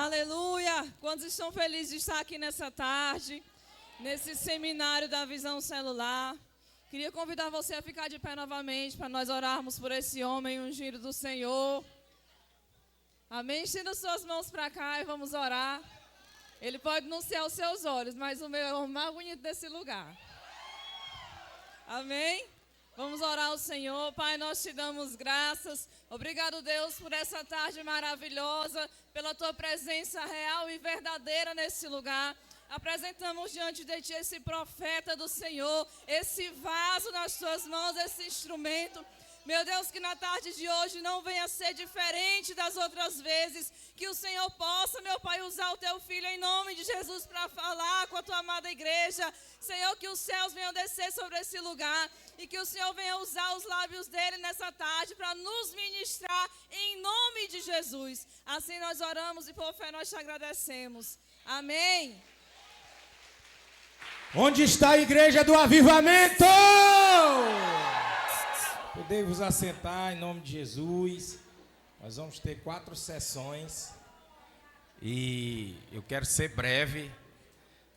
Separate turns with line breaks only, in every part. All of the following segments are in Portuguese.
Aleluia! Quantos estão felizes de estar aqui nessa tarde, nesse seminário da visão celular? Queria convidar você a ficar de pé novamente para nós orarmos por esse homem ungido do Senhor. Amém? Estenda suas mãos para cá e vamos orar. Ele pode não ser aos seus olhos, mas o meu é o mais bonito desse lugar. Amém? Vamos orar ao Senhor. Pai, nós te damos graças. Obrigado, Deus, por essa tarde maravilhosa, pela tua presença real e verdadeira nesse lugar. Apresentamos diante de ti esse profeta do Senhor, esse vaso nas tuas mãos, esse instrumento. Meu Deus, que na tarde de hoje não venha ser diferente das outras vezes. Que o Senhor possa, meu Pai, usar o teu filho em nome de Jesus para falar com a tua amada igreja. Senhor, que os céus venham descer sobre esse lugar e que o Senhor venha usar os lábios dele nessa tarde para nos ministrar em nome de Jesus. Assim nós oramos e por fé nós te agradecemos. Amém.
Onde está a igreja do avivamento? Podem vos assentar em nome de Jesus. Nós vamos ter 4 sessões e eu quero ser breve.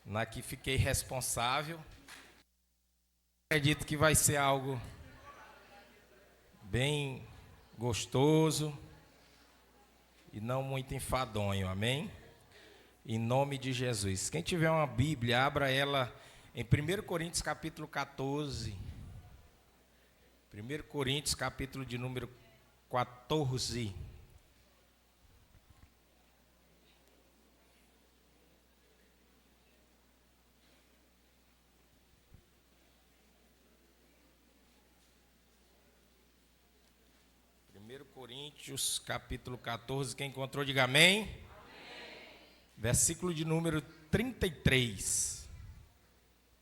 Na que fiquei responsável. Acredito que vai ser algo bem gostoso e não muito enfadonho, amém? Em nome de Jesus. Quem tiver uma Bíblia, abra ela em 1 Coríntios capítulo 14. 1 Coríntios capítulo de número 14. Coríntios, capítulo 14, quem encontrou, diga amém. Amém. Versículo de número 33.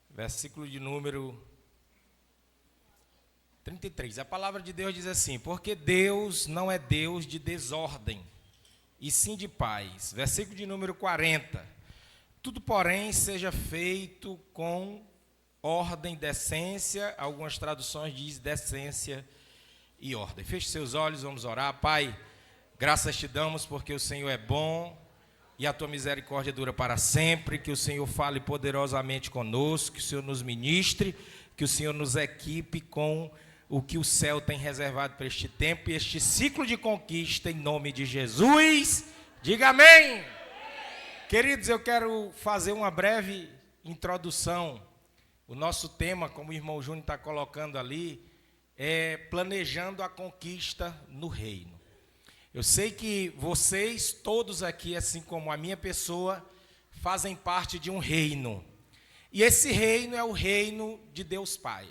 Versículo de número 33. A palavra de Deus diz assim: porque Deus não é Deus de desordem, e sim de paz. Versículo de número 40. Tudo, porém, seja feito com ordem, decência. Algumas traduções dizem decência e ordem. Feche seus olhos, vamos orar. Pai, graças te damos porque o Senhor é bom e a tua misericórdia dura para sempre. Que o Senhor fale poderosamente conosco, que o Senhor nos ministre, que o Senhor nos equipe com o que o céu tem reservado para este tempo e este ciclo de conquista, em nome de Jesus. Diga amém. Queridos, eu quero fazer uma breve introdução. O nosso tema, como o irmão Júnior está colocando ali, é planejando a conquista no reino. Eu sei que vocês, todos aqui, assim como a minha pessoa, fazem parte de um reino. E esse reino é o reino de Deus Pai.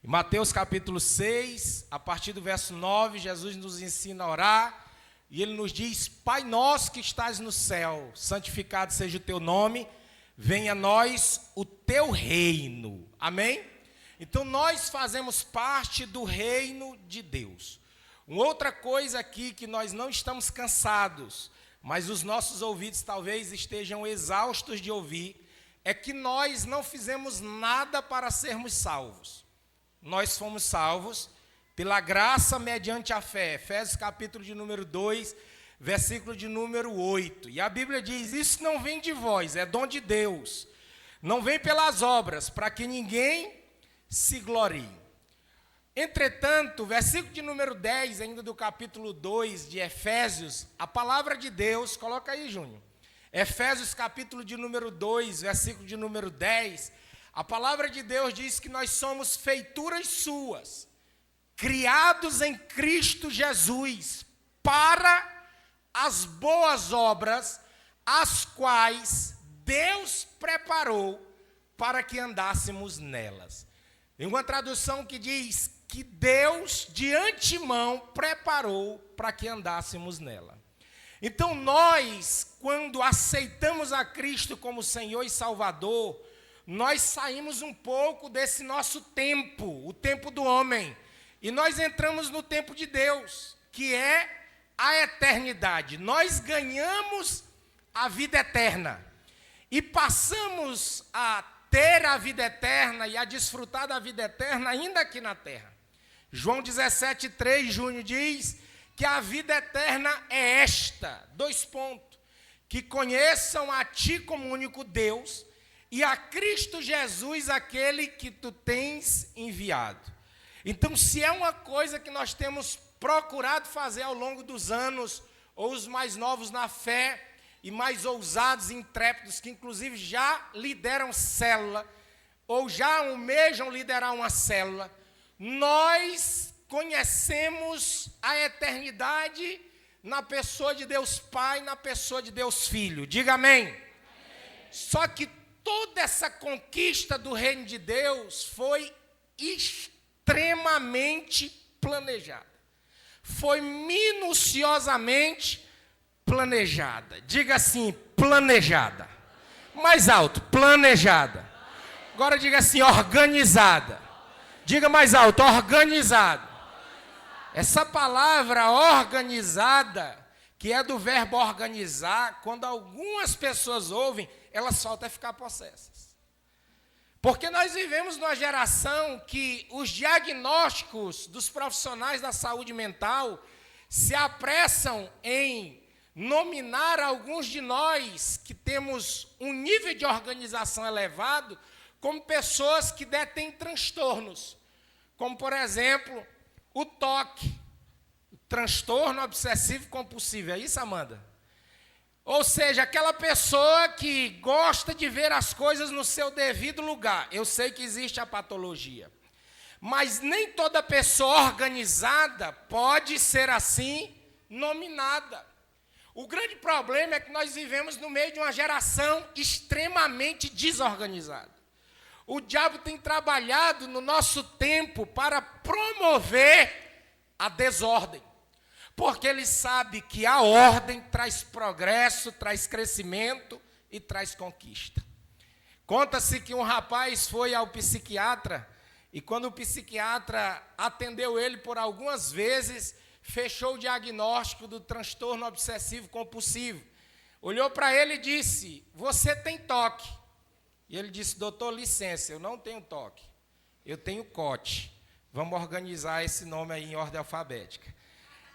Em Mateus capítulo 6, a partir do verso 9, Jesus nos ensina a orar. E ele nos diz: Pai nosso que estás no céu, santificado seja o teu nome, venha a nós o teu reino. Amém? Então, nós fazemos parte do reino de Deus. Uma outra coisa aqui que nós não estamos cansados, mas os nossos ouvidos talvez estejam exaustos de ouvir, é que nós não fizemos nada para sermos salvos. Nós fomos salvos pela graça mediante a fé. Efésios capítulo de número 2, versículo de número 8. E a Bíblia diz: isso não vem de vós, é dom de Deus. Não vem pelas obras, para que ninguém se glorie. Entretanto, versículo de número 10, ainda do capítulo 2 de Efésios, a palavra de Deus, coloca aí, Júnior. Efésios capítulo de número 2, versículo de número 10, a palavra de Deus diz que nós somos feituras suas, criados em Cristo Jesus, para as boas obras, as quais Deus preparou para que andássemos nelas. Tem uma tradução que diz que Deus de antemão preparou para que andássemos nela. Então nós, quando aceitamos a Cristo como Senhor e Salvador, nós saímos um pouco desse nosso tempo, o tempo do homem, e nós entramos no tempo de Deus, que é a eternidade. Nós ganhamos a vida eterna e passamos a ter a vida eterna e a desfrutar da vida eterna ainda aqui na terra. João 17,3, Júnior, diz que a vida eterna é esta, 2 pontos, que conheçam a ti como único Deus e a Cristo Jesus, aquele que tu tens enviado. Então, se é uma coisa que nós temos procurado fazer ao longo dos anos, ou os mais novos na fé, e mais ousados e intrépidos, que inclusive já lideram célula, ou já almejam liderar uma célula, nós conhecemos a eternidade na pessoa de Deus Pai, na pessoa de Deus Filho. Diga amém. Só que toda essa conquista do reino de Deus foi extremamente planejada. Foi minuciosamente planejada. Diga assim, planejada. Mais alto, planejada. Agora diga assim, organizada. Diga mais alto, organizada. Essa palavra organizada, que é do verbo organizar, quando algumas pessoas ouvem, elas faltam ficar possessas. Porque nós vivemos numa geração que os diagnósticos dos profissionais da saúde mental se apressam em nominar alguns de nós que temos um nível de organização elevado como pessoas que detêm transtornos, como, por exemplo, o TOC, o transtorno obsessivo compulsivo. É isso, Amanda? Ou seja, aquela pessoa que gosta de ver as coisas no seu devido lugar. Eu sei que existe a patologia, mas nem toda pessoa organizada pode ser assim nominada. O grande problema é que nós vivemos no meio de uma geração extremamente desorganizada. O diabo tem trabalhado no nosso tempo para promover a desordem, porque ele sabe que a ordem traz progresso, traz crescimento e traz conquista. Conta-se que um rapaz foi ao psiquiatra e quando o psiquiatra atendeu ele por algumas vezes, fechou o diagnóstico do transtorno obsessivo compulsivo. Olhou para ele e disse, você tem toque. E ele disse, doutor, licença, eu não tenho toque, eu tenho COT. Vamos organizar esse nome aí em ordem alfabética.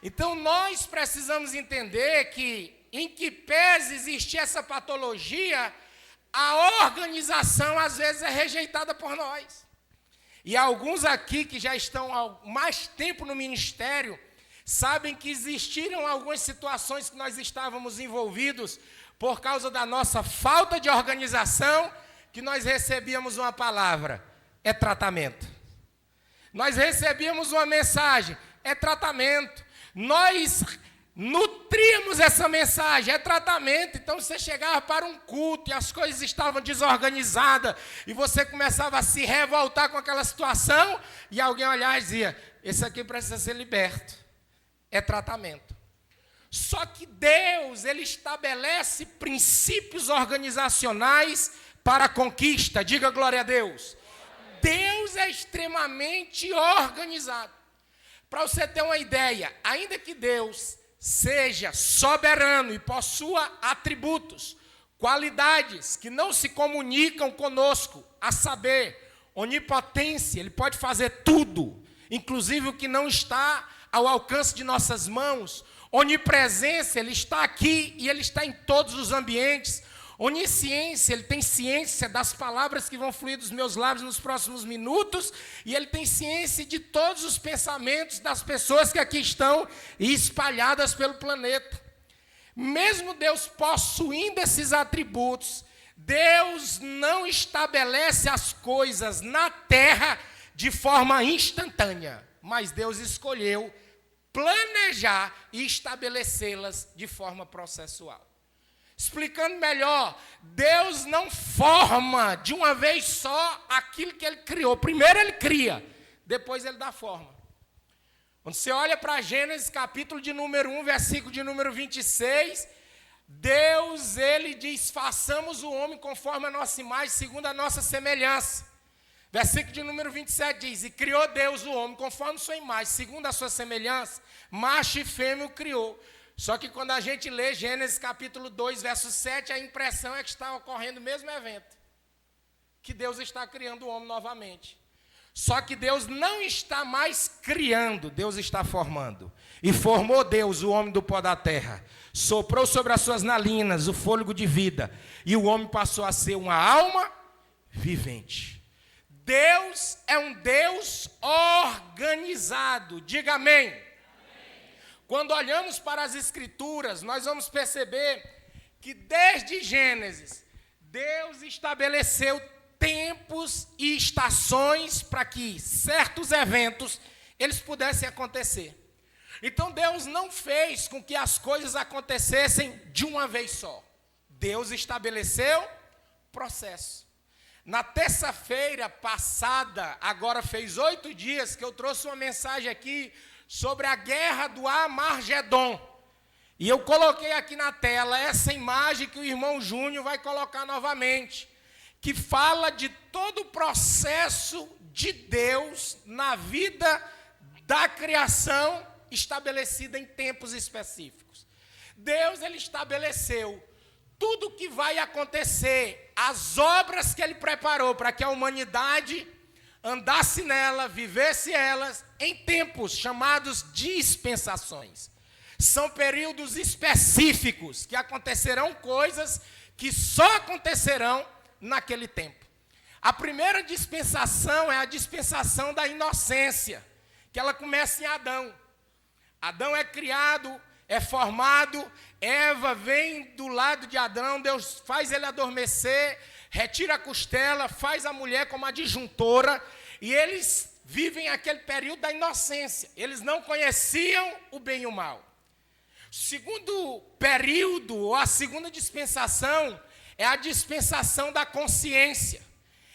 Então, nós precisamos entender que, em que pese existir essa patologia, a organização, às vezes, é rejeitada por nós. E alguns aqui, que já estão há mais tempo no ministério, sabem que existiram algumas situações que nós estávamos envolvidos por causa da nossa falta de organização, que nós recebíamos uma palavra, é tratamento. Nós recebíamos uma mensagem, é tratamento. Nós nutríamos essa mensagem, é tratamento. Então você chegava para um culto e as coisas estavam desorganizadas e você começava a se revoltar com aquela situação e alguém olhava e dizia, esse aqui precisa ser liberto. É tratamento. Só que Deus, Ele estabelece princípios organizacionais para a conquista. Diga glória a Deus. Deus é extremamente organizado. Para você ter uma ideia, ainda que Deus seja soberano e possua atributos, qualidades que não se comunicam conosco, a saber, onipotência, Ele pode fazer tudo, inclusive o que não está ao alcance de nossas mãos. Onipresença, Ele está aqui e Ele está em todos os ambientes. Onisciência, Ele tem ciência das palavras que vão fluir dos meus lábios nos próximos minutos, e Ele tem ciência de todos os pensamentos das pessoas que aqui estão espalhadas pelo planeta. Mesmo Deus possuindo esses atributos, Deus não estabelece as coisas na terra de forma instantânea, mas Deus escolheu planejar e estabelecê-las de forma processual. Explicando melhor, Deus não forma de uma vez só aquilo que Ele criou. Primeiro Ele cria, depois Ele dá forma. Quando você olha para Gênesis, capítulo de número 1, versículo de número 26, Deus, Ele diz, façamos o homem conforme a nossa imagem, segundo a nossa semelhança. Versículo de número 27 diz, e criou Deus o homem conforme sua imagem, segundo a sua semelhança, macho e fêmea o criou. Só que quando a gente lê Gênesis capítulo 2, verso 7, a impressão é que está ocorrendo o mesmo evento. Que Deus está criando o homem novamente. Só que Deus não está mais criando, Deus está formando. E formou Deus o homem do pó da terra. Soprou sobre as suas narinas o fôlego de vida. E o homem passou a ser uma alma vivente. Deus é um Deus organizado. Diga amém. Amém. Quando olhamos para as Escrituras, nós vamos perceber que desde Gênesis, Deus estabeleceu tempos e estações para que certos eventos eles pudessem acontecer. Então Deus não fez com que as coisas acontecessem de uma vez só. Deus estabeleceu processo. Na terça-feira passada, agora fez 8 dias que eu trouxe uma mensagem aqui sobre a guerra do Armagedon. E eu coloquei aqui na tela essa imagem que o irmão Júnior vai colocar novamente, que fala de todo o processo de Deus na vida da criação estabelecida em tempos específicos. Deus, ele estabeleceu tudo o que vai acontecer, as obras que ele preparou para que a humanidade andasse nela, vivesse elas, em tempos chamados dispensações. São períodos específicos que acontecerão coisas que só acontecerão naquele tempo. A primeira dispensação é a dispensação da inocência, que ela começa em Adão. Adão é criado, é formado, Eva vem do lado de Adão, Deus faz ele adormecer, retira a costela, faz a mulher como adjuntora, e eles vivem aquele período da inocência. Eles não conheciam o bem e o mal. O segundo período, ou a segunda dispensação, é a dispensação da consciência.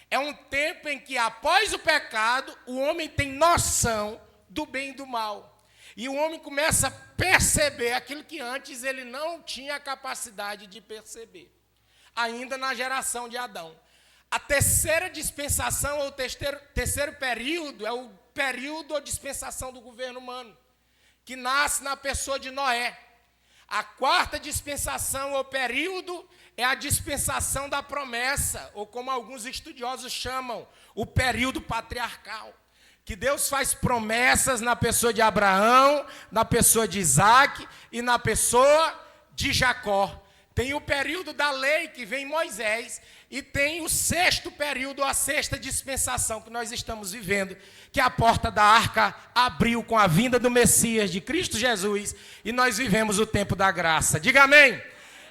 É um tempo em que, após o pecado, o homem tem noção do bem e do mal. E o homem começa a perceber aquilo que antes ele não tinha capacidade de perceber. Ainda na geração de Adão. A terceira dispensação, ou terceiro período, é o período ou dispensação do governo humano, que nasce na pessoa de Noé. A quarta dispensação, ou período, é a dispensação da promessa, ou como alguns estudiosos chamam, o período patriarcal. Que Deus faz promessas na pessoa de Abraão, na pessoa de Isaac e na pessoa de Jacó. Tem o período da lei, que vem Moisés, e tem o sexto período, a sexta dispensação que nós estamos vivendo, que a porta da arca abriu com a vinda do Messias, de Cristo Jesus, e nós vivemos o tempo da graça. Diga amém.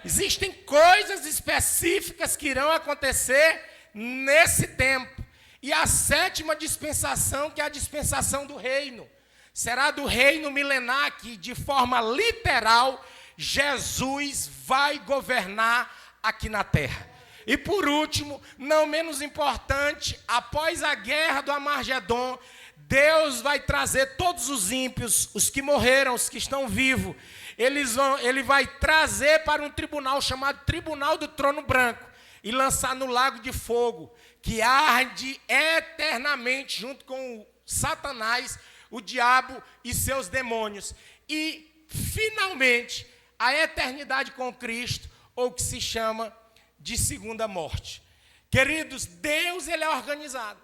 Existem coisas específicas que irão acontecer nesse tempo. E a sétima dispensação, que é a dispensação do reino, será do reino milenar, que de forma literal, Jesus vai governar aqui na terra. E por último, não menos importante, após a guerra do Armagedon, Deus vai trazer todos os ímpios, os que morreram, os que estão vivos, ele vai trazer para um tribunal chamado Tribunal do Trono Branco e lançar no lago de fogo, que arde eternamente junto com o Satanás, o diabo e seus demônios. E, finalmente, a eternidade com Cristo, ou que se chama de segunda morte. Queridos, Deus, ele é organizado.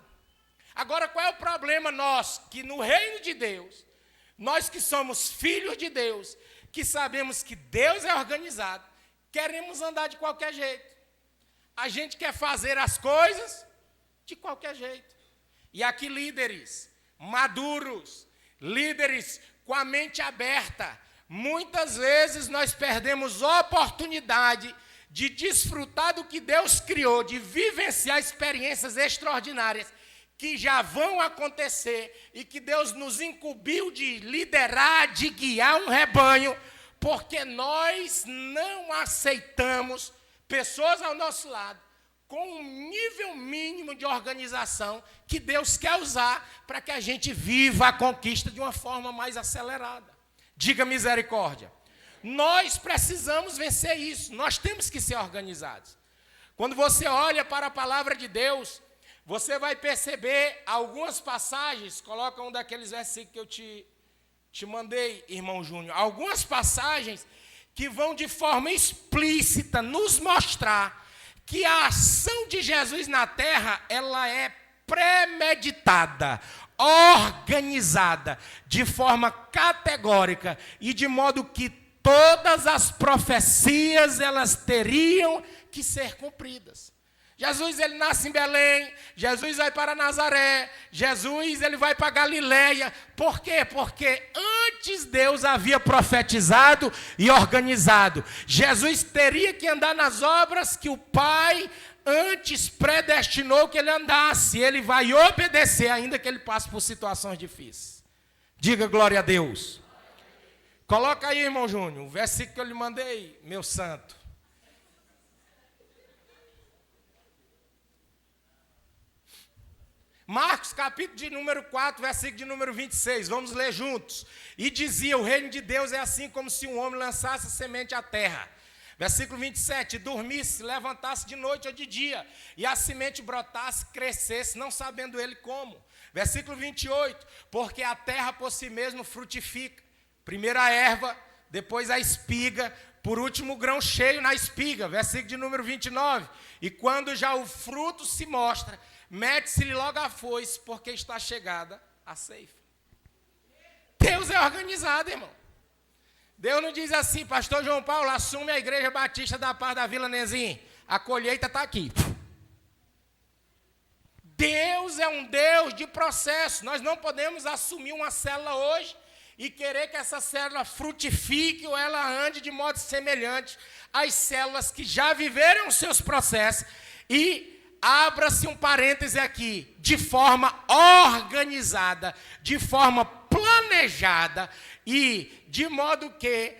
Agora, qual é o problema nosso? Que no reino de Deus, nós que somos filhos de Deus, que sabemos que Deus é organizado, queremos andar de qualquer jeito. A gente quer fazer as coisas de qualquer jeito. E aqui líderes maduros, líderes com a mente aberta, muitas vezes nós perdemos a oportunidade de desfrutar do que Deus criou, de vivenciar experiências extraordinárias que já vão acontecer e que Deus nos incumbiu de liderar, de guiar um rebanho, porque nós não aceitamos pessoas ao nosso lado com um nível mínimo de organização que Deus quer usar para que a gente viva a conquista de uma forma mais acelerada. Diga misericórdia. Nós precisamos vencer isso, nós temos que ser organizados. Quando você olha para a palavra de Deus, você vai perceber algumas passagens, coloca um daqueles versículos que eu te mandei, irmão Júnior, algumas passagens que vão de forma explícita nos mostrar que a ação de Jesus na terra, ela é premeditada, organizada, de forma categórica e de modo que todas as profecias elas teriam que ser cumpridas. Jesus, ele nasce em Belém, Jesus vai para Nazaré, Jesus, ele vai para Galileia. Por quê? Porque antes Deus havia profetizado e organizado. Jesus teria que andar nas obras que o Pai antes predestinou que ele andasse. Ele vai obedecer, ainda que ele passe por situações difíceis. Diga glória a Deus. Coloca aí, irmão Júnior, o versículo que eu lhe mandei, meu santo. Marcos, capítulo de número 4, versículo de número 26. Vamos ler juntos. E dizia, o reino de Deus é assim como se um homem lançasse a semente à terra. Versículo 27. Dormisse, levantasse de noite ou de dia, e a semente brotasse, crescesse, não sabendo ele como. Versículo 28. Porque a terra por si mesma frutifica. Primeiro a erva, depois a espiga, por último o grão cheio na espiga. Versículo de número 29. E quando já o fruto se mostra, mete-se-lhe logo a foice, porque está chegada a ceifa. Deus é organizado, irmão. Deus não diz assim, pastor João Paulo, assume a igreja batista da Paz da Vila Nezim. A colheita está aqui. Deus é um Deus de processo. Nós não podemos assumir uma célula hoje e querer que essa célula frutifique ou ela ande de modo semelhante às células que já viveram os seus processos. E abra-se um parêntese aqui, de forma organizada, de forma planejada e de modo que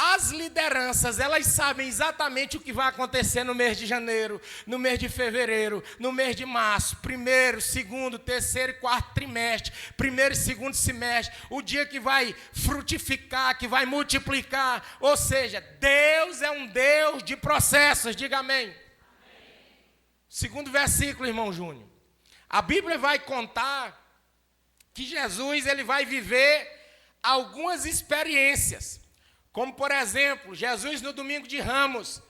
as lideranças, elas sabem exatamente o que vai acontecer no mês de janeiro, no mês de fevereiro, no mês de março, primeiro, segundo, terceiro e quarto trimestre, primeiro e segundo semestre, o dia que vai frutificar, que vai multiplicar, ou seja, Deus é um Deus de processos, diga amém. Segundo versículo, irmão Júnior. A Bíblia vai contar que Jesus ele vai viver algumas experiências. Como, por exemplo, Jesus no domingo de Ramos.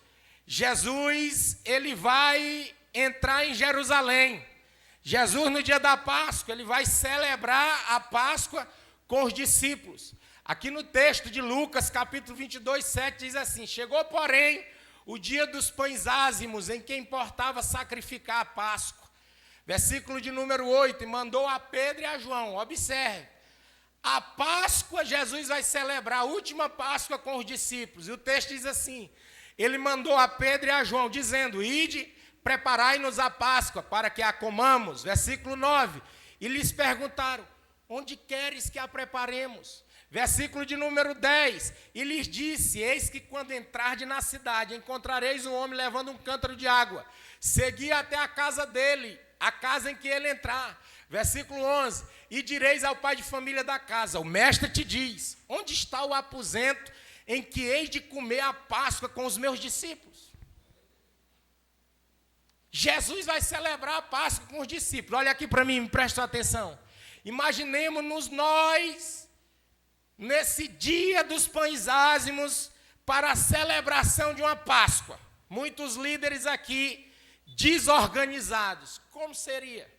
Jesus ele vai entrar em Jerusalém. Jesus no dia da Páscoa, ele vai celebrar a Páscoa com os discípulos. Aqui no texto de Lucas, capítulo 22, 7, diz assim: chegou, porém, o dia dos pães ázimos, em que importava sacrificar a Páscoa. Versículo de número 8, e mandou a Pedro e a João. Observe, a Páscoa Jesus vai celebrar, a última Páscoa com os discípulos. E o texto diz assim, ele mandou a Pedro e a João, dizendo, ide, preparai-nos a Páscoa, para que a comamos. Versículo 9, e lhes perguntaram, onde queres que a preparemos? Versículo de número 10, e lhes disse, eis que quando entrardes na cidade, encontrareis um homem levando um cântaro de água, segui até a casa dele, a casa em que ele entrar. Versículo 11, e direis ao pai de família da casa, o mestre te diz, onde está o aposento em que hei de comer a Páscoa com os meus discípulos? Jesus vai celebrar a Páscoa com os discípulos. Olha aqui para mim, me presta atenção. Imaginemos-nos nós nesse dia dos pães ázimos para a celebração de uma Páscoa. Muitos líderes aqui desorganizados. Como seria?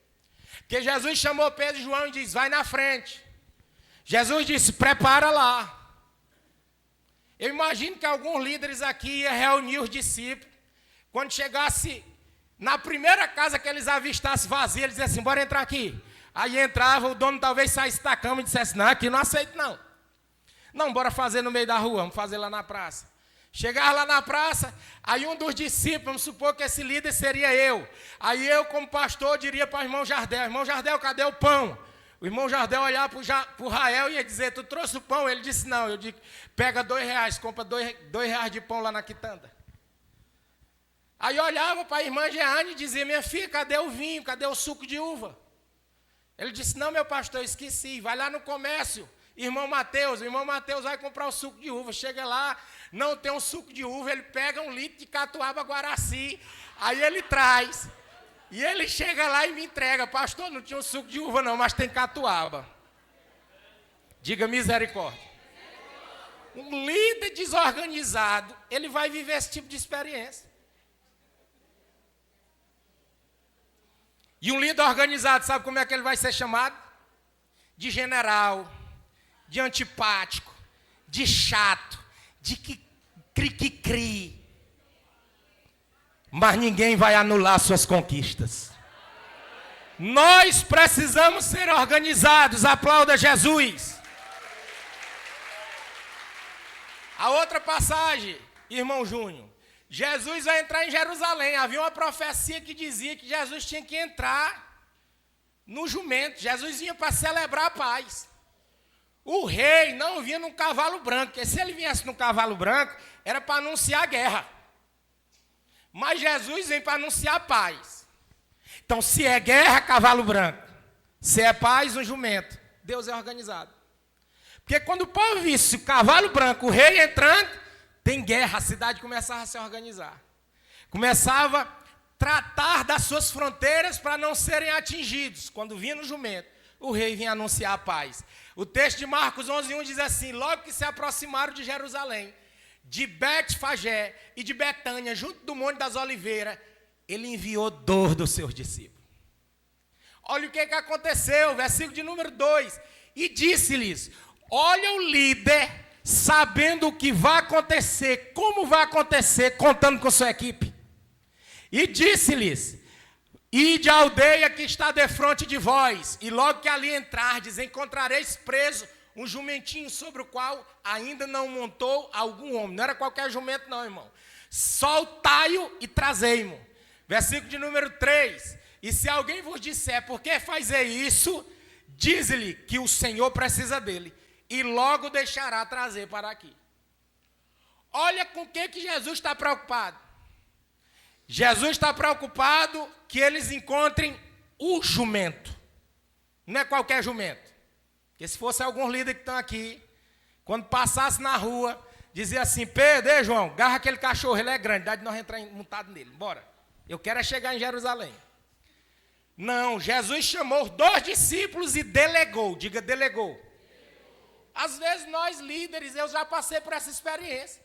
Porque Jesus chamou Pedro e João e disse, vai na frente. Jesus disse, prepara lá. Eu imagino que alguns líderes aqui iam reunir os discípulos. Quando chegasse na primeira casa que eles avistassem vazia, eles diziam assim, bora entrar aqui. Aí entrava, o dono talvez saísse da cama e dissesse, não, aqui não aceito não. Não, bora fazer no meio da rua, vamos fazer lá na praça. Chegava lá na praça, aí um dos discípulos, vamos supor que esse líder seria eu. Aí eu, como pastor, diria para o irmão Jardel, irmão Jardel, cadê o pão? O irmão Jardel olhava para o Rael e ia dizer, tu trouxe o pão? Ele disse, não. Eu digo, pega R$2, compra R$2 de pão lá na quitanda. Aí eu olhava para a irmã Jeane e dizia, minha filha, cadê o vinho, cadê o suco de uva? Ele disse, não, meu pastor, esqueci, vai lá no comércio. Irmão Mateus, o irmão Mateus vai comprar o suco de uva. Chega lá, não tem um suco de uva, ele pega 1 litro de catuaba Guaraci, aí ele traz. E ele chega lá e me entrega. Pastor, não tinha um suco de uva não, mas tem catuaba. Diga misericórdia. Um líder desorganizado, ele vai viver esse tipo de experiência. E um líder organizado, sabe como é que ele vai ser chamado? De general, de antipático, de chato, de cri-cri-cri. Mas ninguém vai anular suas conquistas. Nós precisamos ser organizados. Aplauda Jesus. A outra passagem, irmão Júnior. Jesus vai entrar em Jerusalém. Havia uma profecia que dizia que Jesus tinha que entrar no jumento. Jesus vinha para celebrar a paz. O rei não vinha num cavalo branco, porque se ele viesse num cavalo branco, era para anunciar a guerra. Mas Jesus vem para anunciar a paz. Então, se é guerra, cavalo branco. Se é paz, um jumento. Deus é organizado. Porque quando o povo visse o cavalo branco, o rei entrando, tem guerra, a cidade começava a se organizar. Começava a tratar das suas fronteiras para não serem atingidos. Quando vinha no jumento, o rei vinha anunciar a paz. O texto de Marcos 11:1 diz assim: logo que se aproximaram de Jerusalém, de Betfagé e de Betânia, junto do Monte das Oliveiras, ele enviou 2 dos seus discípulos. Olha o que aconteceu, versículo de número 2. E disse-lhes: olha o líder sabendo o que vai acontecer, como vai acontecer, contando com sua equipe. E disse-lhes: ide à aldeia que está defronte de vós, e logo que ali entrardes, encontrareis preso um jumentinho sobre o qual ainda não montou algum homem. Não era qualquer jumento não, irmão. Soltai-o e trazei-mo. Versículo de número 3. E se alguém vos disser: por que fazer isso? Diz-lhe que o Senhor precisa dele, e logo deixará trazer para aqui. Olha com o que Jesus está preocupado. Jesus está preocupado que eles encontrem o jumento. Não é qualquer jumento. Porque se fosse alguns líderes que estão aqui, quando passasse na rua, dizia assim: Pedro, ei, João, agarra aquele cachorro, ele é grande, dá de nós entrar montado nele, bora. Eu quero é chegar em Jerusalém. Não, Jesus chamou os 2 discípulos e delegou, diga delegou. Às vezes nós líderes, eu já passei por essa experiência.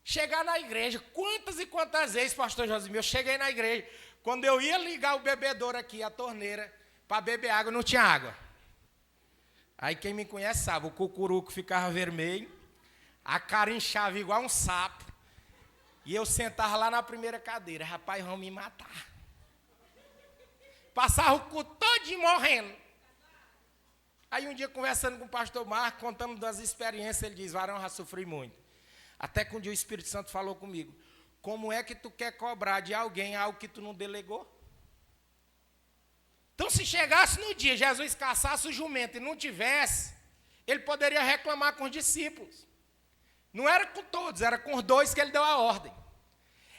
Chegar na igreja, quantas e quantas vezes, pastor Josimir, eu cheguei na igreja, quando eu ia ligar o bebedouro aqui, a torneira, para beber água, não tinha água. Aí quem me conhece sabe, o cucuruco ficava vermelho, a cara inchava igual um sapo, e eu sentava lá na primeira cadeira: rapaz, vão me matar. Passava o cu todinho morrendo. Aí um dia, conversando com o pastor Marco, contando das experiências, ele diz: varão, já sofri muito. Até que um dia o Espírito Santo falou comigo: como é que tu quer cobrar de alguém algo que tu não delegou? Então, se chegasse no dia, Jesus caçasse o jumento e não tivesse, ele poderia reclamar com os discípulos. Não era com todos, era com os 2 que ele deu a ordem.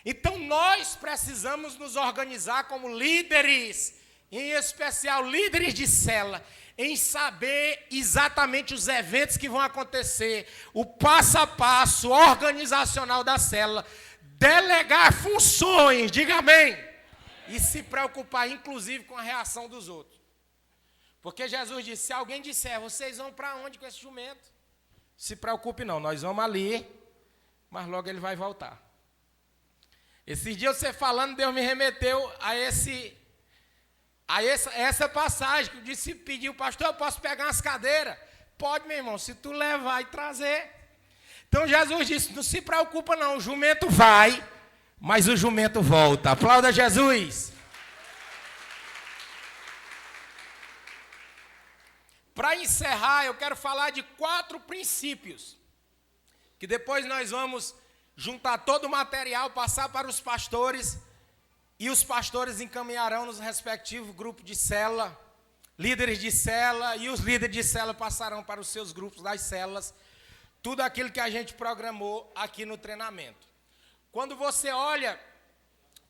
Então, nós precisamos nos organizar como líderes, em especial líderes de célula, em saber exatamente os eventos que vão acontecer, o passo a passo organizacional da célula, delegar funções, diga amém, e se preocupar inclusive com a reação dos outros. Porque Jesus disse: se alguém disser, vocês vão para onde com esse jumento? Se preocupe não, nós vamos ali, mas logo ele vai voltar. Esses dias você falando, Deus me remeteu a essa passagem que o discípulo pediu: pastor, eu posso pegar umas cadeiras? Pode, meu irmão, se tu levar e trazer. Então Jesus disse: não se preocupa não, o jumento vai, mas o jumento volta. Aplauda Jesus. Para encerrar, eu quero falar de 4 princípios, que depois nós vamos juntar todo o material, passar para os pastores, e os pastores encaminharão nos respectivos grupos de célula, líderes de célula, e os líderes de célula passarão para os seus grupos das células, tudo aquilo que a gente programou aqui no treinamento. Quando você olha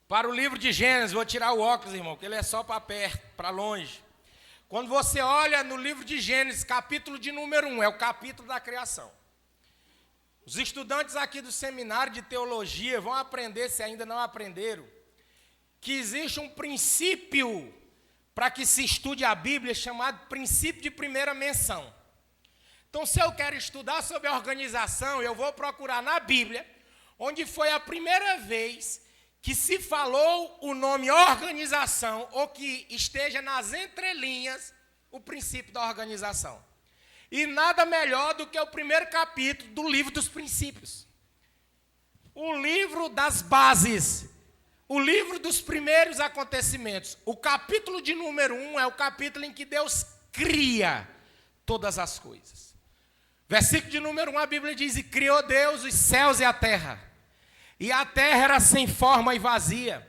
para o livro de Gênesis, vou tirar o óculos, irmão, porque ele é só para perto, para longe. Quando você olha no livro de Gênesis, capítulo de número 1, é o capítulo da criação. Os estudantes aqui do seminário de teologia vão aprender, se ainda não aprenderam, que existe um princípio para que se estude a Bíblia chamado princípio de primeira menção. Então, se eu quero estudar sobre a organização, eu vou procurar na Bíblia, onde foi a primeira vez que se falou o nome organização, ou que esteja nas entrelinhas, o princípio da organização. E nada melhor do que o primeiro capítulo do livro dos princípios. O livro das bases, o livro dos primeiros acontecimentos. O capítulo de número 1 é o capítulo em que Deus cria todas as coisas. Versículo de número 1, a Bíblia diz: e criou Deus os céus e a terra. E a terra era sem forma e vazia.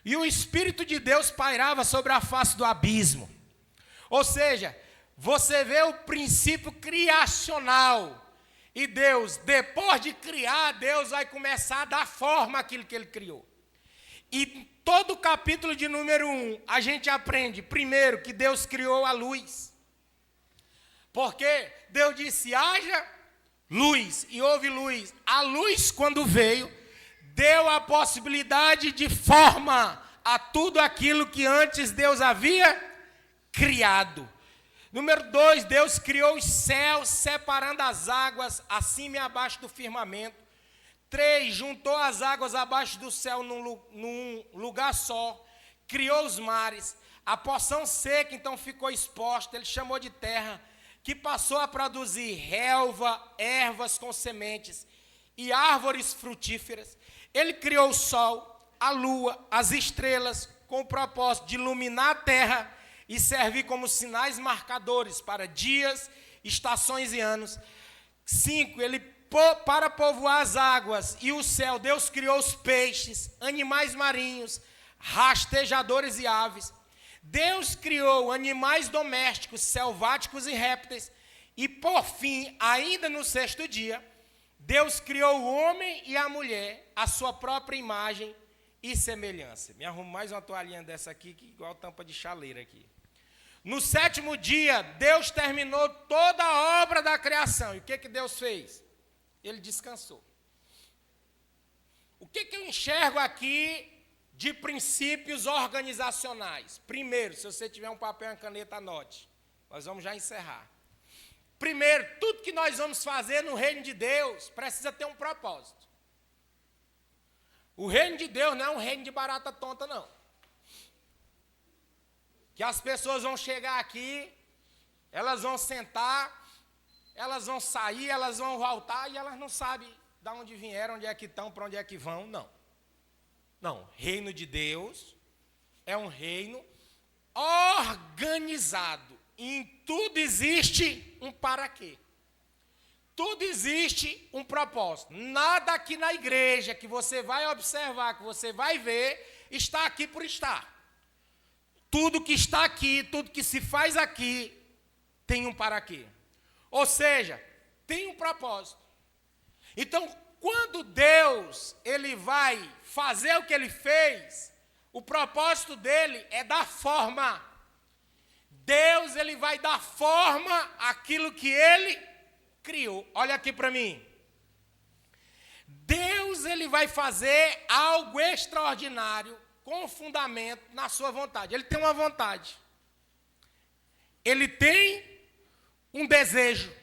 E o Espírito de Deus pairava sobre a face do abismo. Ou seja, você vê o princípio criacional. E Deus, depois de criar, Deus vai começar a dar forma àquilo que Ele criou. E todo o capítulo de número 1, a gente aprende, primeiro, que Deus criou a luz. Porque Deus disse: haja luz, e houve luz. A luz, quando veio, deu a possibilidade de forma a tudo aquilo que antes Deus havia criado. Número 2, Deus criou os céus, separando as águas acima e abaixo do firmamento. 3, juntou as águas abaixo do céu num lugar só. Criou os mares. A porção seca, então, ficou exposta. Ele chamou de terra, que passou a produzir relva, ervas com sementes e árvores frutíferas. Ele criou o sol, a lua, as estrelas, com o propósito de iluminar a terra e servir como sinais marcadores para dias, estações e anos. 5, para povoar as águas e o céu, Deus criou os peixes, animais marinhos, rastejadores e aves. Deus criou animais domésticos, selváticos e répteis. E, por fim, ainda no 6º dia, Deus criou o homem e a mulher, a sua própria imagem e semelhança. Me arrumo mais uma toalhinha dessa aqui, que igual tampa de chaleira aqui. No 7º dia, Deus terminou toda a obra da criação. E o que Deus fez? Ele descansou. O que eu enxergo aqui de princípios organizacionais? Primeiro, se você tiver um papel e uma caneta, anote. Nós vamos já encerrar. Primeiro, tudo que nós vamos fazer no reino de Deus precisa ter um propósito. O reino de Deus não é um reino de barata tonta, não. Que as pessoas vão chegar aqui, elas vão sentar, elas vão sair, elas vão voltar e elas não sabem de onde vieram, onde é que estão, para onde é que vão, não. Não, reino de Deus é um reino organizado. Em tudo existe um para quê. Tudo existe um propósito. Nada aqui na igreja que você vai observar, que você vai ver, está aqui por estar. Tudo que está aqui, tudo que se faz aqui, tem um para quê. Ou seja, tem um propósito. Então, quando Deus ele vai fazer o que Ele fez, o propósito dele é dar forma. Deus ele vai dar forma àquilo que Ele criou. Olha aqui para mim. Deus ele vai fazer algo extraordinário com fundamento na sua vontade. Ele tem uma vontade. Ele tem um desejo.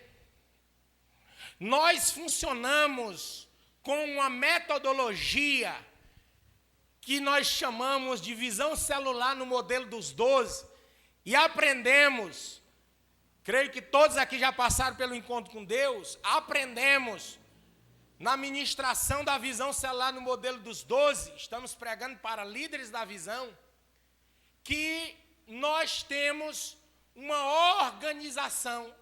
Nós funcionamos com uma metodologia que nós chamamos de visão celular no modelo dos 12 e aprendemos, creio que todos aqui já passaram pelo encontro com Deus, aprendemos na ministração da visão celular no modelo dos 12, estamos pregando para líderes da visão, que nós temos uma organização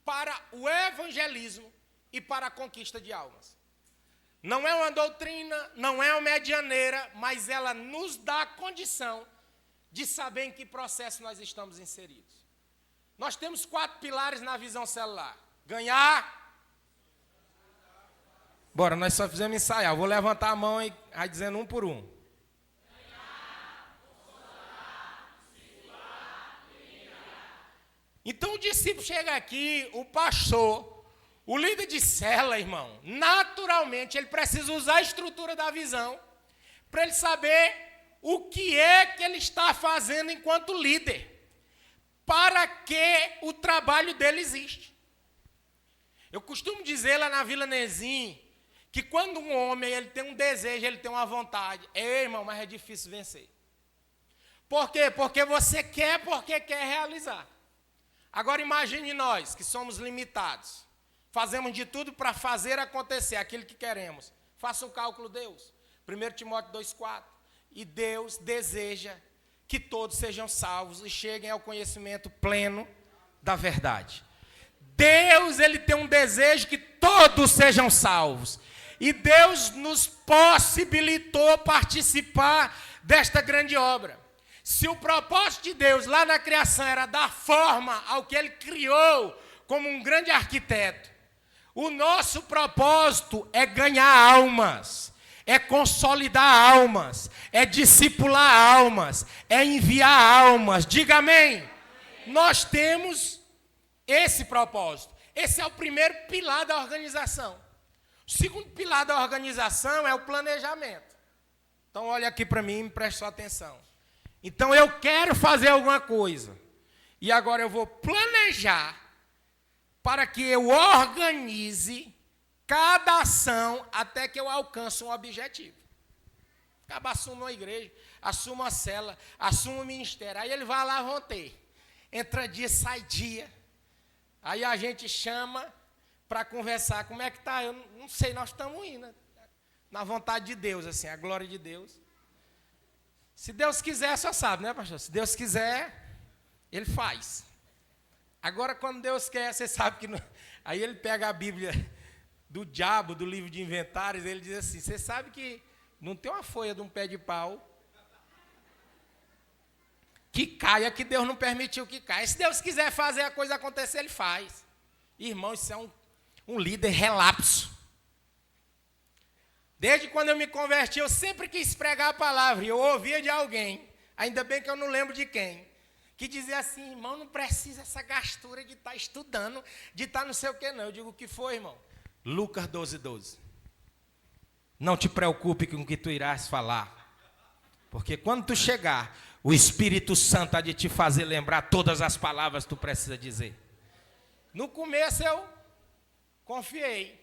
para o evangelismo e para a conquista de almas. Não é uma doutrina, não é uma medianeira, mas ela nos dá a condição de saber em que processo nós estamos inseridos. Nós temos 4 pilares na visão celular. Ganhar. Bora, nós só fizemos ensaiar. Eu vou levantar a mão e vai dizendo um por um. Então o discípulo chega aqui, o pastor, o líder de célula, irmão, naturalmente ele precisa usar a estrutura da visão para ele saber o que é que ele está fazendo enquanto líder. Para que o trabalho dele existe. Eu costumo dizer lá na Vila Nezim que quando um homem ele tem um desejo, ele tem uma vontade, irmão, mas é difícil vencer. Por quê? Porque você quer, porque quer realizar. Agora imagine nós, que somos limitados. Fazemos de tudo para fazer acontecer aquilo que queremos. Faça um cálculo, Deus. 1 Timóteo 2,4. E Deus deseja que todos sejam salvos e cheguem ao conhecimento pleno da verdade. Deus, ele tem um desejo que todos sejam salvos. E Deus nos possibilitou participar desta grande obra. Se o propósito de Deus lá na criação era dar forma ao que ele criou como um grande arquiteto, o nosso propósito é ganhar almas, é consolidar almas, é discipular almas, é enviar almas. Diga amém. Nós temos esse propósito. Esse é o primeiro pilar da organização. O segundo pilar da organização é o planejamento. Então olha aqui para mim e me preste sua atenção. Então eu quero fazer alguma coisa. E agora eu vou planejar para que eu organize cada ação até que eu alcance um objetivo. Acaba, assumo uma igreja, assumo uma célula, assumo um ministério. Aí ele vai lá, vão ter. Entra dia, sai dia. Aí a gente chama para conversar. Como é que está? Eu não sei, nós estamos indo. Na vontade de Deus, assim, a glória de Deus. Se Deus quiser, só sabe, né, pastor? Se Deus quiser, ele faz. Agora, quando Deus quer, você sabe que... Não... Aí ele pega a Bíblia do diabo, do livro de inventários, ele diz assim, você sabe que não tem uma folha de um pé de pau que caia, que Deus não permitiu que caia. Se Deus quiser fazer a coisa acontecer, ele faz. Irmão, isso é um líder relapso. Desde quando eu me converti, eu sempre quis pregar a palavra, e eu ouvia de alguém, ainda bem que eu não lembro de quem, que dizia assim, irmão, não precisa essa gastura de estar estudando, de estar não sei o que não. Eu digo, o que foi, irmão? Lucas 12:12. Não te preocupe com o que tu irás falar, porque quando tu chegar, o Espírito Santo há de te fazer lembrar todas as palavras que tu precisa dizer. No começo eu confiei.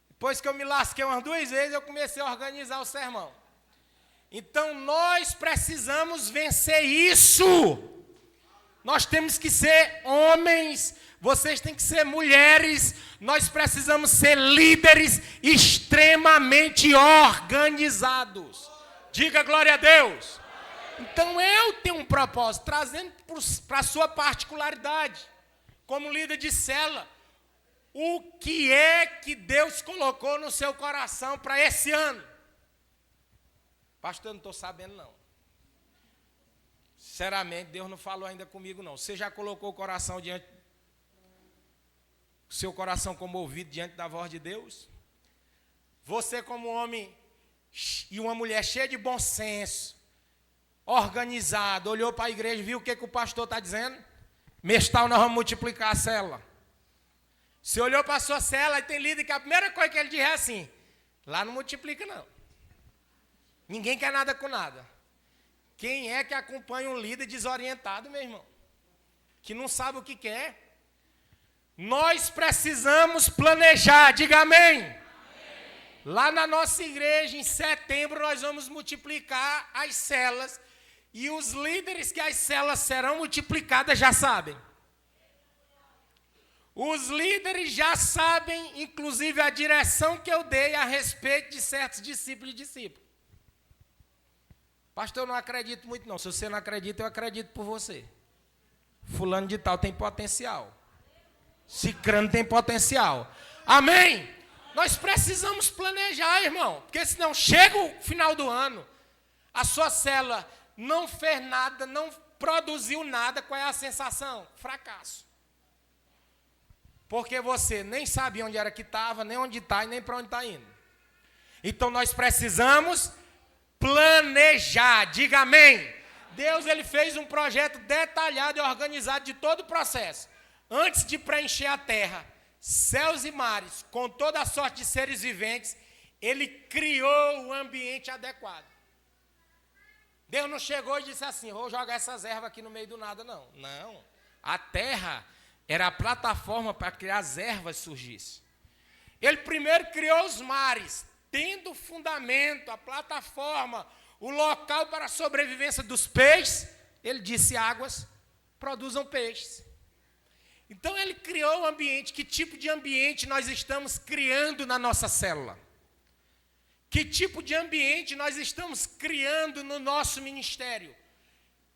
Depois que eu me lasquei umas 2 vezes, eu comecei a organizar o sermão. Então, nós precisamos vencer isso. Nós temos que ser homens, vocês têm que ser mulheres. Nós precisamos ser líderes extremamente organizados. Diga glória a Deus. Então, eu tenho um propósito, trazendo para a sua particularidade, como líder de célula. O que é que Deus colocou no seu coração para esse ano? Pastor, eu não estou sabendo, não. Sinceramente, Deus não falou ainda comigo, não. Você já colocou o seu coração como ouvido diante da voz de Deus? Você, como homem e uma mulher cheia de bom senso, organizado, olhou para a igreja e viu o que o pastor está dizendo? Mês tal nós vamos multiplicar a célula. Você olhou para a sua célula e tem líder que a primeira coisa que ele diz é assim, lá não multiplica não. Ninguém quer nada com nada. Quem é que acompanha um líder desorientado, meu irmão? Que não sabe o que quer. Nós precisamos planejar, diga amém. Amém. Lá na nossa igreja, em setembro, nós vamos multiplicar as células. E os líderes que as células serão multiplicadas já sabem. Os líderes já sabem, inclusive, a direção que eu dei a respeito de certos discípulos e discípulos. Pastor, eu não acredito muito não. Se você não acredita, eu acredito por você. Fulano de tal tem potencial. Cicrano tem potencial. Amém? Nós precisamos planejar, irmão. Porque senão chega o final do ano, a sua célula não fez nada, não produziu nada. Qual é a sensação? Fracasso. Porque você nem sabia onde era que estava, nem onde está e nem para onde está indo. Então nós precisamos planejar. Diga amém. Deus ele fez um projeto detalhado e organizado de todo o processo. Antes de preencher a terra, céus e mares, com toda a sorte de seres viventes, ele criou o ambiente adequado. Deus não chegou e disse assim, vou jogar essas ervas aqui no meio do nada, não. Não. A terra era a plataforma para que as ervas surgissem. Ele primeiro criou os mares, tendo o fundamento, a plataforma, o local para a sobrevivência dos peixes. Ele disse: águas produzam peixes. Então ele criou o ambiente. Que tipo de ambiente nós estamos criando na nossa célula? Que tipo de ambiente nós estamos criando no nosso ministério?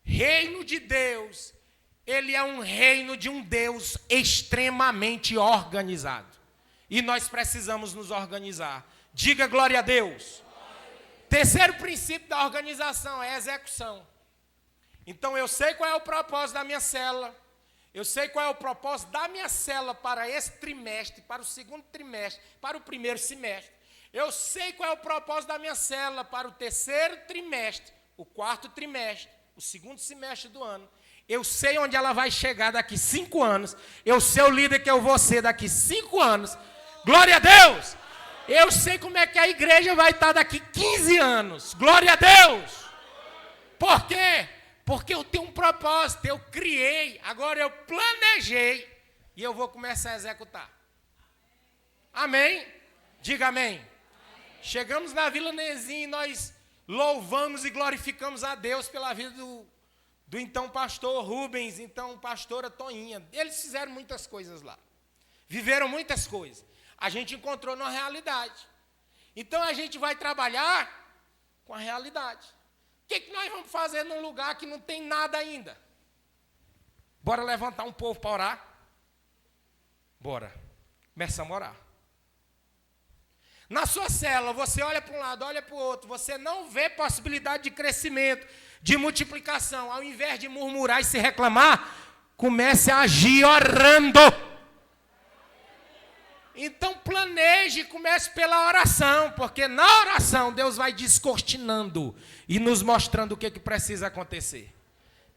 Reino de Deus, ele é um reino de um Deus extremamente organizado. E nós precisamos nos organizar. Diga glória a Deus. Terceiro princípio da organização é a execução. Então eu sei qual é o propósito da minha célula. Eu sei qual é o propósito da minha célula para esse trimestre, para o segundo trimestre, para o primeiro semestre. Eu sei qual é o propósito da minha célula para o terceiro trimestre, o quarto trimestre, o segundo semestre do ano. Eu sei onde ela vai chegar daqui 5 anos. Eu sei o líder que eu vou ser daqui 5 anos. Glória a Deus! Eu sei como é que a igreja vai estar daqui 15 anos. Glória a Deus! Por quê? Porque eu tenho um propósito, eu criei, agora eu planejei e eu vou começar a executar. Amém? Diga amém. Chegamos na Vila Nezinho e nós louvamos e glorificamos a Deus pela vida do então pastor Rubens, então pastora Toinha. Eles fizeram muitas coisas lá. Viveram muitas coisas. A gente encontrou na realidade. Então a gente vai trabalhar com a realidade. O que nós vamos fazer num lugar que não tem nada ainda? Bora levantar um povo para orar? Bora. Começamos a orar. Na sua célula, você olha para um lado, olha para o outro, você não vê possibilidade de crescimento, de multiplicação. Ao invés de murmurar e se reclamar, comece a agir orando. Então planeje e comece pela oração, porque na oração Deus vai descortinando e nos mostrando o que precisa acontecer.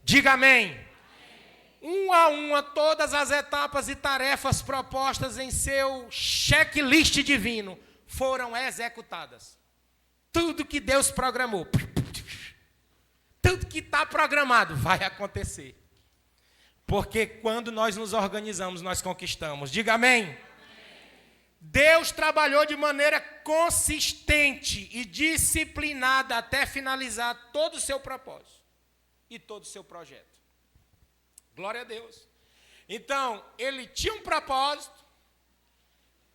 Diga amém. Uma a uma, todas as etapas e tarefas propostas em seu checklist divino foram executadas. Tudo que Deus programou, tudo que está programado vai acontecer. Porque quando nós nos organizamos, nós conquistamos. Diga amém. Deus trabalhou de maneira consistente e disciplinada até finalizar todo o seu propósito e todo o seu projeto. Glória a Deus. Então, ele tinha um propósito.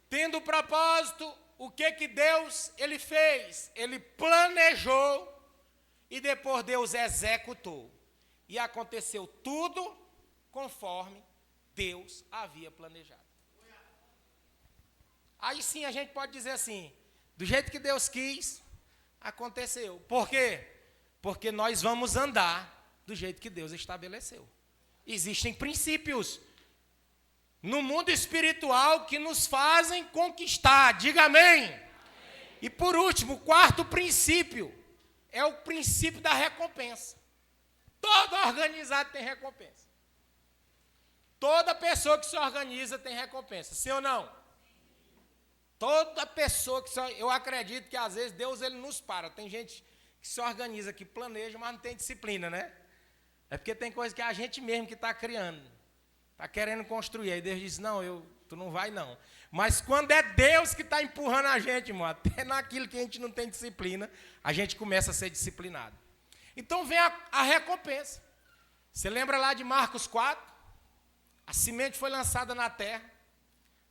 Tendo o propósito, o que Deus ele fez? Ele planejou e depois Deus executou. E aconteceu tudo conforme Deus havia planejado. Aí sim a gente pode dizer assim, do jeito que Deus quis, aconteceu. Por quê? Porque nós vamos andar do jeito que Deus estabeleceu. Existem princípios no mundo espiritual que nos fazem conquistar. Diga amém. Amém. E por último, o quarto princípio é o princípio da recompensa. Todo organizado tem recompensa. Toda pessoa que se organiza tem recompensa. Sim ou não? Toda pessoa que eu acredito que às vezes Deus ele nos para. Tem gente que se organiza, que planeja, mas não tem disciplina, né? É porque tem coisa que é a gente mesmo que está criando. Está querendo construir. Aí Deus diz, não, tu não vai não. Mas quando é Deus que está empurrando a gente, irmão, até naquilo que a gente não tem disciplina, a gente começa a ser disciplinado. Então vem a recompensa. Você lembra lá de Marcos 4? A semente foi lançada na terra.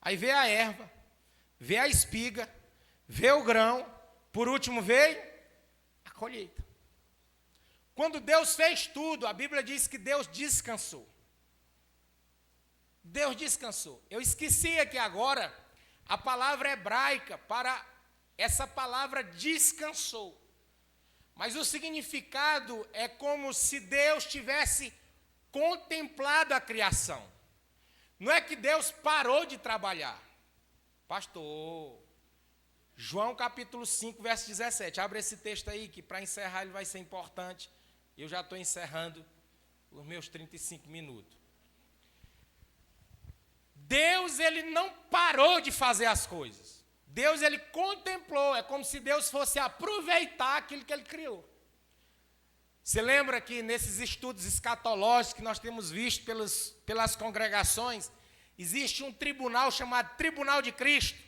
Aí veio a erva, veio a espiga, veio o grão. Por último veio a colheita. Quando Deus fez tudo, a Bíblia diz que Deus descansou. Deus descansou. Eu esqueci aqui agora a palavra hebraica para essa palavra descansou. Mas o significado é como se Deus tivesse contemplado a criação. Não é que Deus parou de trabalhar. Pastor, João capítulo 5, verso 17. Abre esse texto aí, que para encerrar ele vai ser importante. Eu já estou encerrando os meus 35 minutos. Deus, ele não parou de fazer as coisas. Deus, ele contemplou. É como se Deus fosse aproveitar aquilo que ele criou. Você lembra que nesses estudos escatológicos que nós temos visto pelas congregações, existe um tribunal chamado Tribunal de Cristo.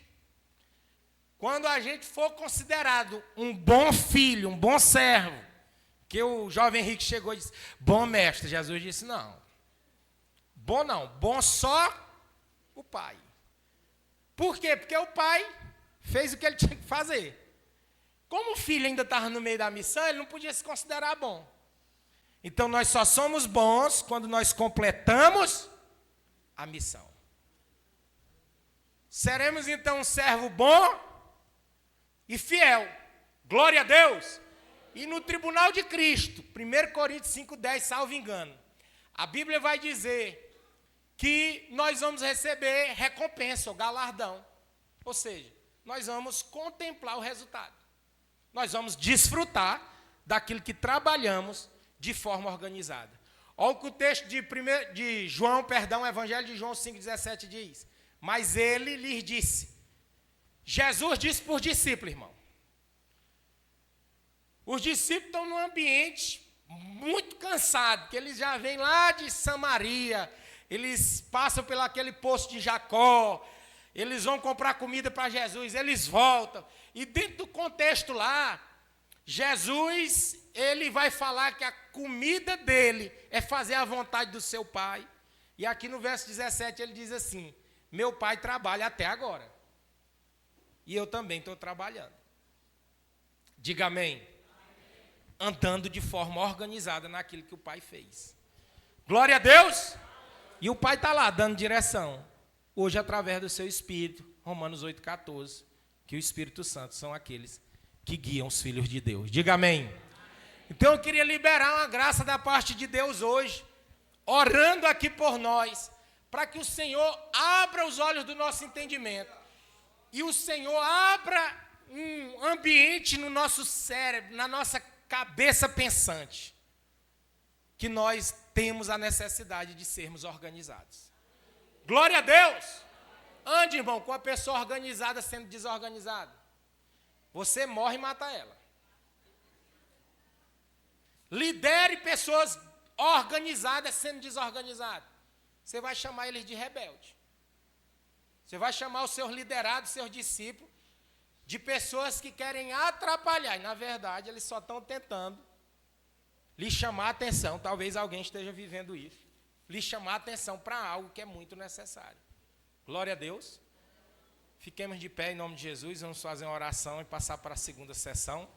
quando a gente for considerado um bom filho, um bom servo, que o jovem Henrique chegou e disse, bom mestre, Jesus disse, não. Bom não, bom só o pai. Por quê? Porque o pai fez o que ele tinha que fazer. Como o filho ainda estava no meio da missão, ele não podia se considerar bom. Então, nós só somos bons quando nós completamos a missão. Seremos, então, um servo bom e fiel. Glória a Deus. E no tribunal de Cristo, 1 Coríntios 5,10, salvo engano, a Bíblia vai dizer que nós vamos receber recompensa, ou galardão. Ou seja, nós vamos contemplar o resultado. Nós vamos desfrutar daquilo que trabalhamos de forma organizada. Olha o que o texto de João, Evangelho de João 5,17 diz. Mas ele lhes disse. Jesus disse por discípulo, irmão. Os discípulos estão num ambiente muito cansado, porque eles já vêm lá de Samaria, eles passam pelo aquele poço de Jacó, eles vão comprar comida para Jesus, eles voltam. E dentro do contexto lá, Jesus, ele vai falar que a comida dele é fazer a vontade do seu pai. E aqui no verso 17 ele diz assim, meu pai trabalha até agora. E eu também estou trabalhando. Diga amém. Andando de forma organizada naquilo que o pai fez. Glória a Deus. E o pai está lá dando direção. Hoje através do seu Espírito. Romanos 8,14. Que o Espírito Santo são aqueles que guiam os filhos de Deus. Diga amém. Então eu queria liberar uma graça da parte de Deus hoje. Orando aqui por nós. Para que o Senhor abra os olhos do nosso entendimento. E o Senhor abra um ambiente no nosso cérebro, na nossa cabeça pensante, que nós temos a necessidade de sermos organizados. Glória a Deus! Ande, irmão, com a pessoa organizada sendo desorganizada. Você morre e mata ela. Lidere pessoas organizadas sendo desorganizadas. Você vai chamar eles de rebelde. Você vai chamar os seus liderados, seus discípulos, de pessoas que querem atrapalhar. E, na verdade, eles só estão tentando lhe chamar a atenção. Talvez alguém esteja vivendo isso. Lhe chamar a atenção para algo que é muito necessário. Glória a Deus. Fiquemos de pé em nome de Jesus. Vamos fazer uma oração e passar para a segunda sessão.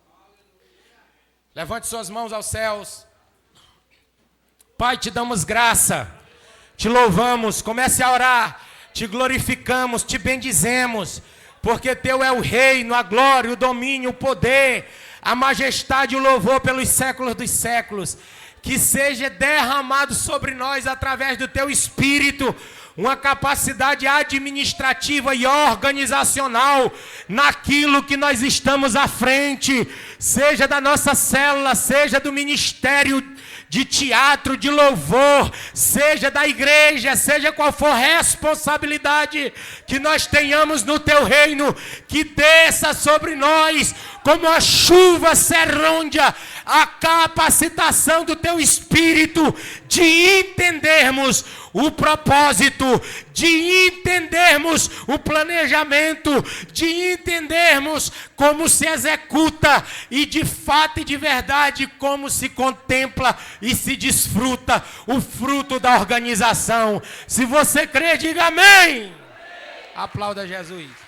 Levante suas mãos aos céus. Pai, te damos graça. Te louvamos. Comece a orar. Te glorificamos, te bendizemos. Porque teu é o reino, a glória, o domínio, o poder, a majestade e o louvor pelos séculos dos séculos. Que seja derramado sobre nós, através do teu Espírito, uma capacidade administrativa e organizacional naquilo que nós estamos à frente, seja da nossa célula, seja do ministério de teatro, de louvor, seja da igreja, seja qual for a responsabilidade que nós tenhamos no teu reino, que desça sobre nós como a chuva serôndia, a capacitação do teu Espírito de entendermos o propósito, de entendermos o planejamento, de entendermos como se executa e de fato e de verdade como se contempla e se desfruta o fruto da organização. Se você crê, diga amém. Aplauda Jesus.